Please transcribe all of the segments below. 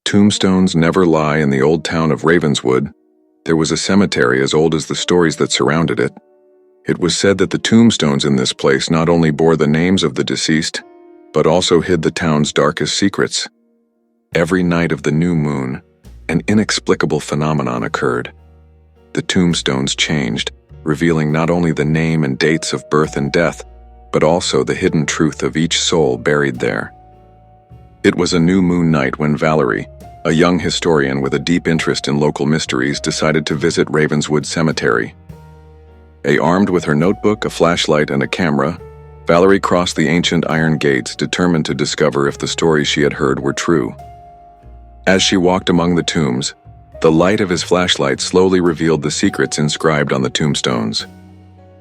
Tombstones never lie. In the old town of Ravenswood, there was a cemetery as old as the stories that surrounded it. It was said that the tombstones in this place not only bore the names of the deceased, but also hid the town's darkest secrets. Every night of the new moon, an inexplicable phenomenon occurred. The tombstones changed, revealing not only the name and dates of birth and death, but also the hidden truth of each soul buried there. It was a new moon night when Valerie, a young historian with a deep interest in local mysteries, decided to visit Ravenswood Cemetery. Armed with her notebook, a flashlight, and a camera, Valerie crossed the ancient iron gates, determined to discover if the stories she had heard were true. As she walked among the tombs, the light of his flashlight slowly revealed the secrets inscribed on the tombstones.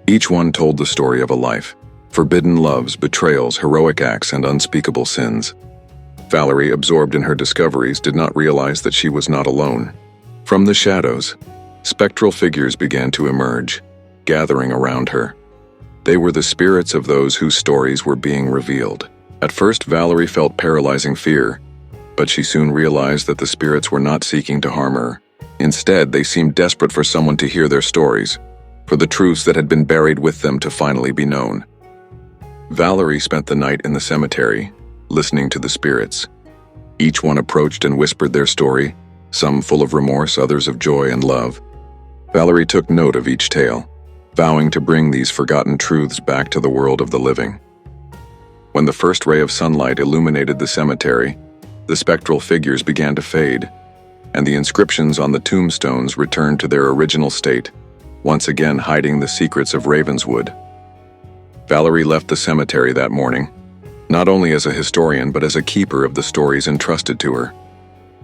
Each one told the story of a life, forbidden loves, betrayals, heroic acts, and unspeakable sins. Valerie, absorbed in her discoveries, did not realize that she was not alone. From the shadows, spectral figures began to emerge, gathering around her. They were the spirits of those whose stories were being revealed. At first, Valerie felt paralyzing fear, but she soon realized that the spirits were not seeking to harm her. Instead, they seemed desperate for someone to hear their stories, for the truths that had been buried with them to finally be known. Valerie spent the night in the cemetery, listening to the spirits. Each one approached and whispered their story, some full of remorse, others of joy and love. Valerie took note of each tale, vowing to bring these forgotten truths back to the world of the living. When the first ray of sunlight illuminated the cemetery, the spectral figures began to fade, and the inscriptions on the tombstones returned to their original state, once again hiding the secrets of Ravenswood. Valerie left the cemetery that morning, not only as a historian but as a keeper of the stories entrusted to her.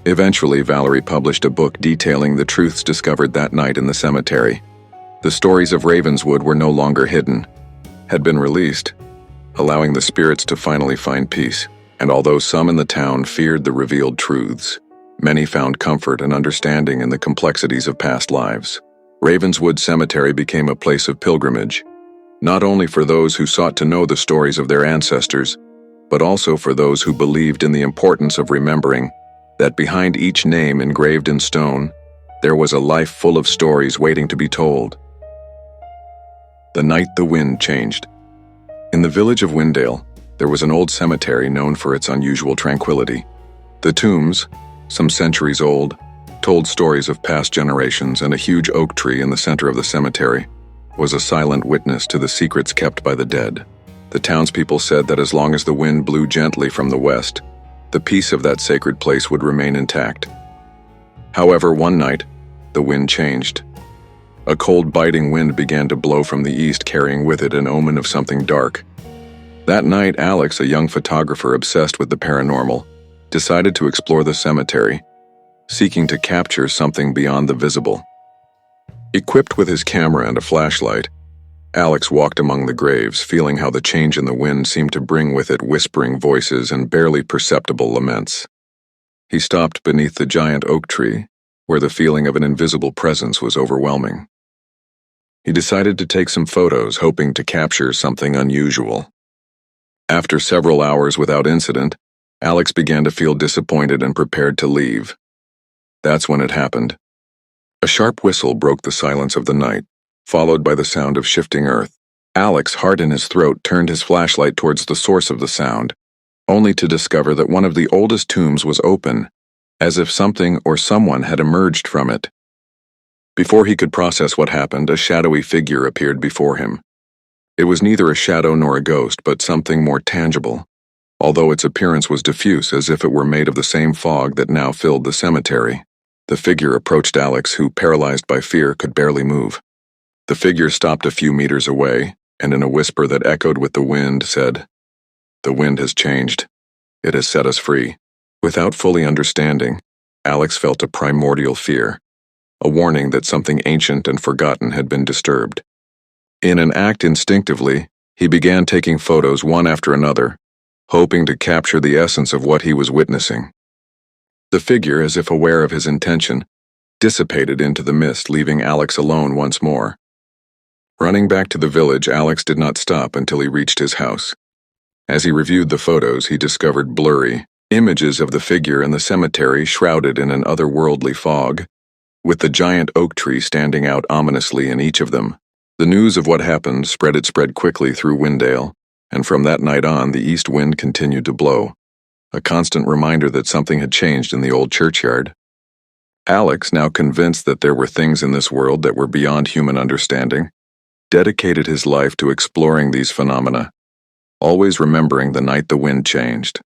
Eventually, Valerie published a book detailing the truths discovered that night in the cemetery. The stories of Ravenswood were no longer hidden, had been released, allowing the spirits to finally find peace. And although some in the town feared the revealed truths, many found comfort and understanding in the complexities of past lives. Ravenswood Cemetery became a place of pilgrimage, not only for those who sought to know the stories of their ancestors, but also for those who believed in the importance of remembering that behind each name engraved in stone, there was a life full of stories waiting to be told. The night the wind changed. In the village of Windale, there was an old cemetery known for its unusual tranquility. The tombs, some centuries old, told stories of past generations, and a huge oak tree in the center of the cemetery was a silent witness to the secrets kept by the dead. The townspeople said that as long as the wind blew gently from the west, the peace of that sacred place would remain intact. However, one night, the wind changed. A cold, biting wind began to blow from the east, carrying with it an omen of something dark. That night, Alex, a young photographer obsessed with the paranormal, decided to explore the cemetery, seeking to capture something beyond the visible. Equipped with his camera and a flashlight, Alex walked among the graves, feeling how the change in the wind seemed to bring with it whispering voices and barely perceptible laments. He stopped beneath the giant oak tree, where the feeling of an invisible presence was overwhelming. He decided to take some photos, hoping to capture something unusual. After several hours without incident, Alex began to feel disappointed and prepared to leave. That's when it happened. A sharp whistle broke the silence of the night, followed by the sound of shifting earth. Alex, heart in his throat, turned his flashlight towards the source of the sound, only to discover that one of the oldest tombs was open, as if something or someone had emerged from it. Before he could process what happened, a shadowy figure appeared before him. It was neither a shadow nor a ghost, but something more tangible, although its appearance was diffuse, as if it were made of the same fog that now filled the cemetery. The figure approached Alex, who, paralyzed by fear, could barely move. The figure stopped a few meters away, and in a whisper that echoed with the wind, said, "The wind has changed. It has set us free." Without fully understanding, Alex felt a primordial fear, a warning that something ancient and forgotten had been disturbed. In an act instinctively, he began taking photos one after another, hoping to capture the essence of what he was witnessing. The figure, as if aware of his intention, dissipated into the mist, leaving Alex alone once more. Running back to the village, Alex did not stop until he reached his house. As he reviewed the photos, he discovered blurry, Images of the figure in the cemetery shrouded in an otherworldly fog, with the giant oak tree standing out ominously in each of them. The news of what happened spread quickly through Windale, and from that night on the east wind continued to blow, a constant reminder that something had changed in the old churchyard. Alex, now convinced that there were things in this world that were beyond human understanding, dedicated his life to exploring these phenomena, always remembering the night the wind changed.